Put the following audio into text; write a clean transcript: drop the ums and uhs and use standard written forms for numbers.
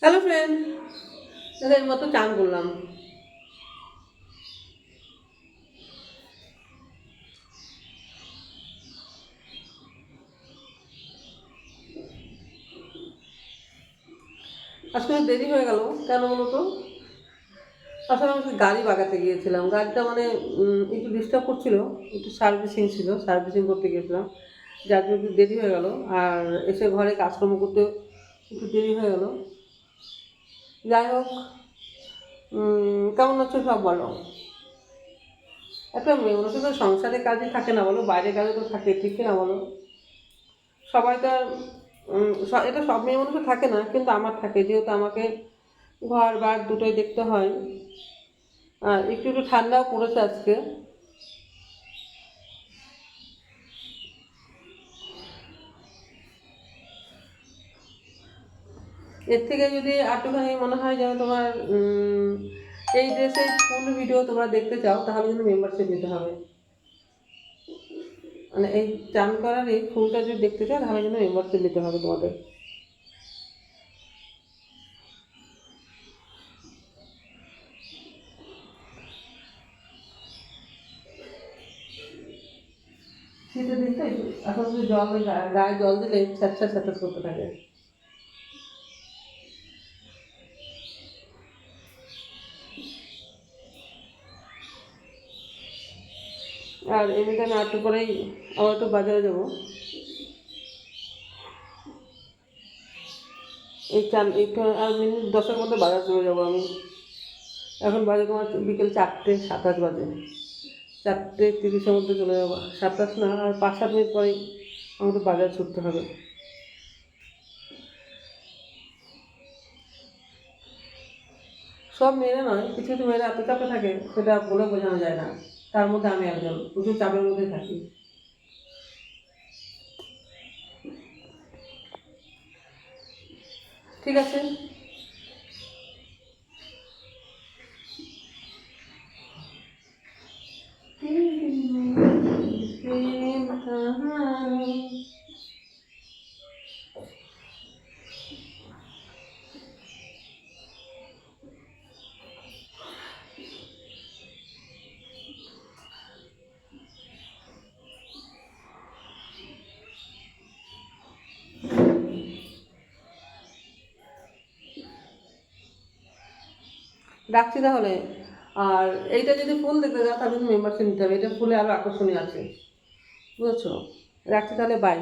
Hello friend, এই মতো চান করলাম। আজকে দেরি হয়ে গেল কেন বলো তো? আসলে আমি গাড়ি বাগাতে গিয়েছিলাম। গাড়িটা মানে একটু ডিস্টার্ব করছিল, একটু সার্ভিসিং ছিল, সার্ভিসিং করতে গিয়েছিলাম, যার জন্য একটু দেরি হয়ে গেল। আর এসে ঘরে কাজকর্ম করতে একটু দেরি হয়ে গেল। যাই হোক, কেমন আছো সব বলো? একটা মেয়ে মানুষের তো সংসারে কাজই থাকে না বলো, বাইরে কাজও তো থাকে, ঠিক না বলো? সবাই তো আর এটা সব মেয়ে মানুষের থাকে না, কিন্তু আমার থাকে, যেহেতু আমাকে ঘর বার দুটোই দেখতে হয়। আর একটু একটু ঠান্ডাও পড়েছে আজকে। এর থেকে যদি একটুখানি মনে হয় যেন তোমার এই ড্রেসের ফুল ভিডিও তোমরা দেখতে চাও, তাহলে কিন্তু মেম্বারশিপ নিতে হবে। মানে এই চান করার এই ফুলটা যদি দেখতে চাও, তাহলে কিন্তু মেম্বারশিপ নিতে হবে তোমাদের। শীতের দিন তো এখন শুধু জল গায়ে জল দিলে ছ্যাঁচা ছ্যাঁচা করতে থাকে। আর এমনিতে আমি একটু পরেই আবার একটু বাজারে যাবো। একটু আর মিনিট 10-এর মধ্যে বাজার চলে যাবো আমি। এখন বাজে তোমার বিকেল 4:27 বাজে। 4:30-এর মধ্যে চলে যাবো। 27 না, আর 5-7 মিনিট পরেই আমাদের বাজার ছুটতে হবে। সব মেয়েরা নয়, কিছু কিছু মেয়েরা এত চাপে থাকে, সেটা বলে বোঝানো যায় না। তার মধ্যে আমি একজন প্রচুর চাপের মধ্যে থাকি। ঠিক আছে। রাখছি তাহলে। আর এইটা যদি ফুল দেখতে যাও, তাহলে মেম্বারশিপ নিতে হবে। এটা ফুলে আরও আকর্ষণীয় আছে, বুঝেছো? রাখছি তাহলে, বাই।